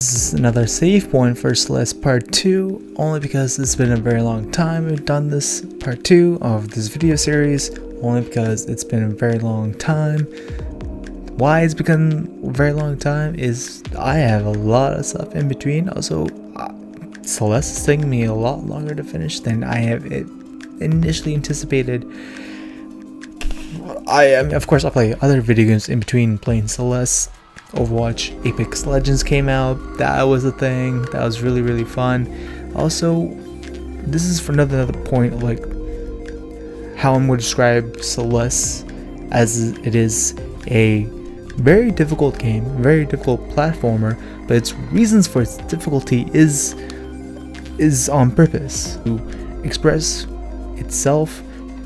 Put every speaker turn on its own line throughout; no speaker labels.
This is another save point for Celeste part 2, only because it's been a very long time we've done this part 2 of this video series, only because it's been a very long time. Why it's become a very long time is I have a lot of stuff in between. Also, Celeste is taking me a lot longer to finish than I have initially anticipated. Of course, I'll play other video games in between playing Celeste. Overwatch Apex Legends came out. That was a thing. That was really fun. Also, this is for another point of like how I'm going to describe Celeste, as it is a very difficult game, very difficult platformer, but its reasons for its difficulty is on purpose to express itself,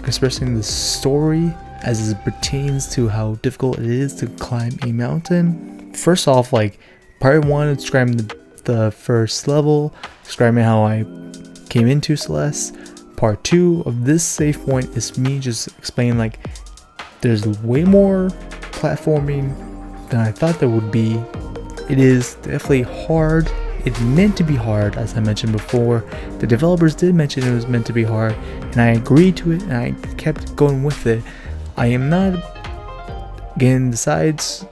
expressing the story as it pertains to how difficult it is to climb a mountain. First off, like part 1 describing the first level, describing how I came into Celeste. Part 2 of this save point is me just explaining like there's way more platforming than I thought there would be. It is definitely hard. It's meant to be hard, as I mentioned before. The developers did mention it was meant to be hard, and I agreed to it, and I kept going with it. I am not getting, besides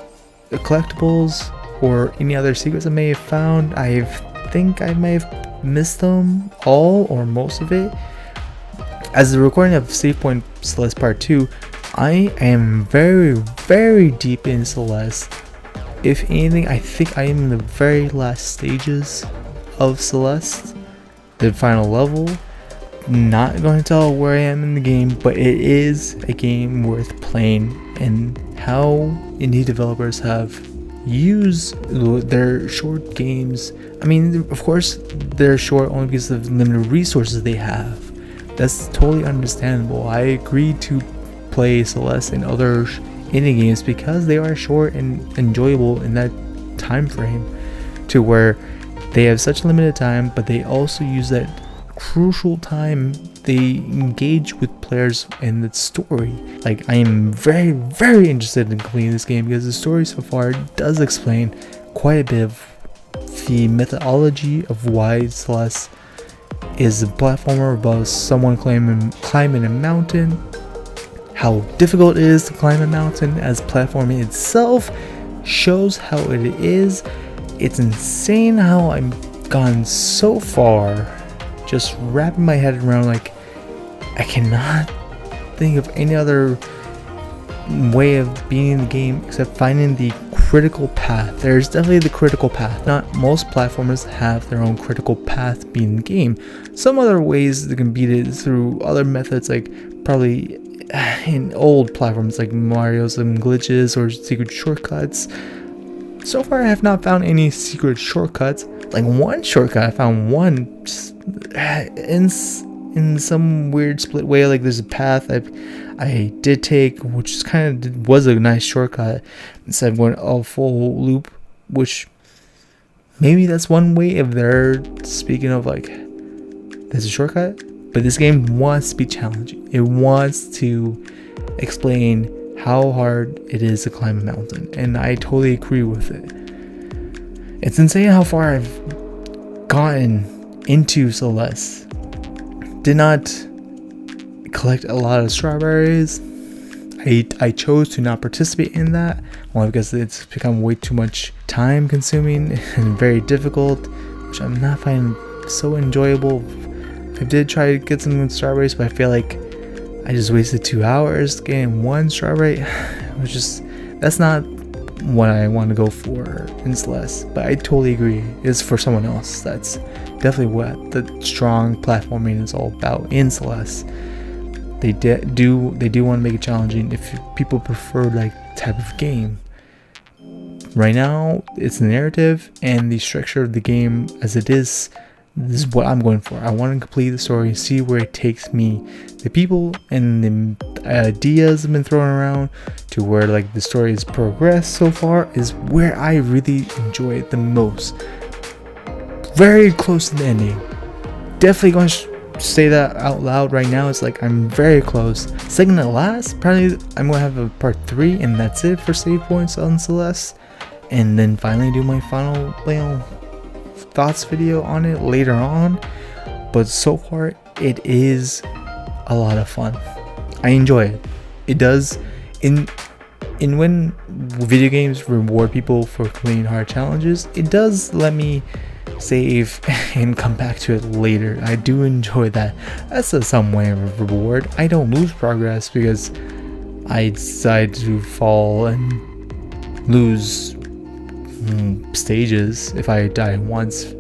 the collectibles or any other secrets I may have found, I think I may have missed them all or most of it. As the recording of Save Point Celeste Part 2, I am very deep in Celeste. If anything, I think I am in the very last stages of Celeste, the final level. Not going to tell where I am in the game, but it is a game worth playing, and how indie developers have used their short games. I mean, of course they're short only because of limited resources they have. That's totally understandable. I agree to play Celeste and other indie games because they are short and enjoyable in that time frame, to where they have such limited time, but they also use that crucial time they engage with players in the story. Like, I am very interested in completing this game because the story so far does explain quite a bit of the methodology of why Celeste is a platformer about someone climbing a mountain, how difficult it is to climb a mountain, as platforming itself shows how it is. It's insane how I've gone so far just wrapping my head around, like, I cannot think of any other way of being in the game except finding the critical path. There's definitely the critical path. Not most platformers have their own critical path being in the game. Some other ways they can beat it through other methods, like probably in old platforms like Mario, some glitches or secret shortcuts. So far I have not found any secret shortcuts. Like one shortcut, I found one just in some weird split way. Like there's a path I did take, which is was a nice shortcut instead of going a full loop, which maybe that's one way if they're speaking of like there's a shortcut. But this game wants to be challenging. It wants to explain how hard it is to climb a mountain, and I totally agree with it. It's insane how far I've gotten into Celeste. Did not collect a lot of strawberries. I chose to not participate in that, only because it's become way too much time consuming and very difficult, which I'm not finding so enjoyable. I did try to get some strawberries, but I feel like I just wasted 2 hours getting one strawberry, which is, that's not what I want to go for in Celeste. But I totally agree, it's for someone else. That's definitely what the strong platforming is all about in Celeste. They do want to make it challenging if people prefer like type of game. Right now it's the narrative and the structure of the game as it is. This is what I'm going for. I want to complete the story and see where it takes me. The people and the ideas have been thrown around to where like the story has progressed so far is where I really enjoy it the most. Very close to the ending. Definitely going to say that out loud right now. It's like I'm very close. Second to last, probably I'm going to have a part 3, and that's it for save points on Celeste. And then finally do my final thoughts video on it later on, but so far it is a lot of fun. I enjoy it. It does. In when video games reward people for completing hard challenges, it does let me save and come back to it later. I do enjoy that. That's some way of reward. I don't lose progress because I decide to fall and lose stages. If I die once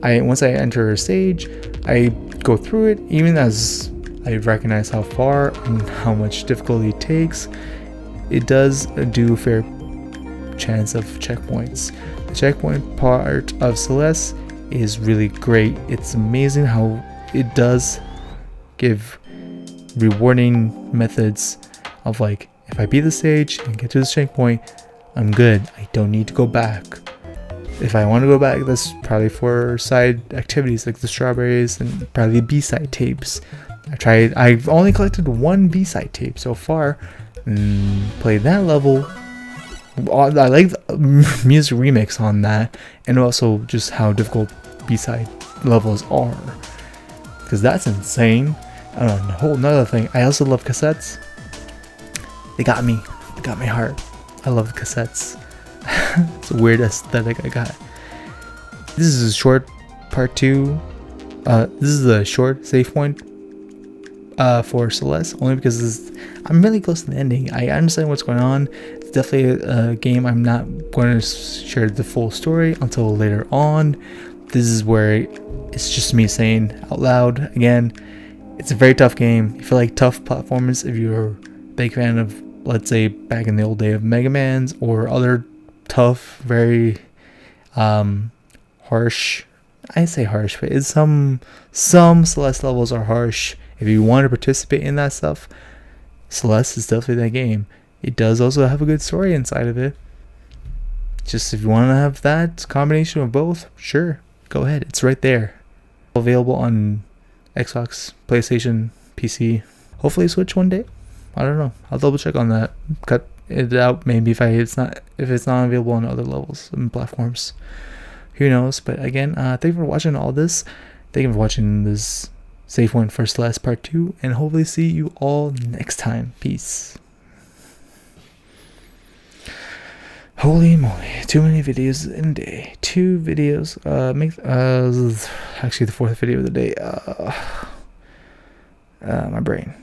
I enter a stage, I go through it, even as I recognize how far and how much difficulty it takes. It does do a fair chance of checkpoints. The checkpoint part of Celeste is really great. It's amazing how it does give rewarding methods of like, if I beat the stage and get to the checkpoint, I'm good. I don't need to go back. If I want to go back, that's probably for side activities like the strawberries and probably B-side tapes. I've only collected one B-side tape so far. Played that level. I like the music remix on that, and also just how difficult B-side levels are, because that's insane. A whole nother thing, I also love cassettes. They got me heart. I love cassettes. It's a weird aesthetic I got. This is a short part 2. This is a short save point for Celeste, only because I'm really close to the ending. I understand what's going on. It's definitely a game I'm not going to share the full story until later on. This is where it's just me saying out loud again, it's a very tough game. If you like tough platformers, if you're a big fan of, let's say, back in the old day of Mega Man's or other tough, very harsh, I say harsh, but it's some Celeste levels are harsh. If you want to participate in that stuff, Celeste is definitely that game. It does also have a good story inside of it. Just if you want to have that combination of both, sure, go ahead. It's right there. Available on Xbox, PlayStation, PC, hopefully Switch one day. I don't know. I'll double check on that. Cut it out maybe if it's not available on other levels and platforms. Who knows? But again, thank you for watching all this. Thank you for watching this Save Point for Celeste Part 2, and hopefully see you all next time. Peace. Holy moly, too many videos in a day. 2 videos. Actually the 4th video of the day. My brain.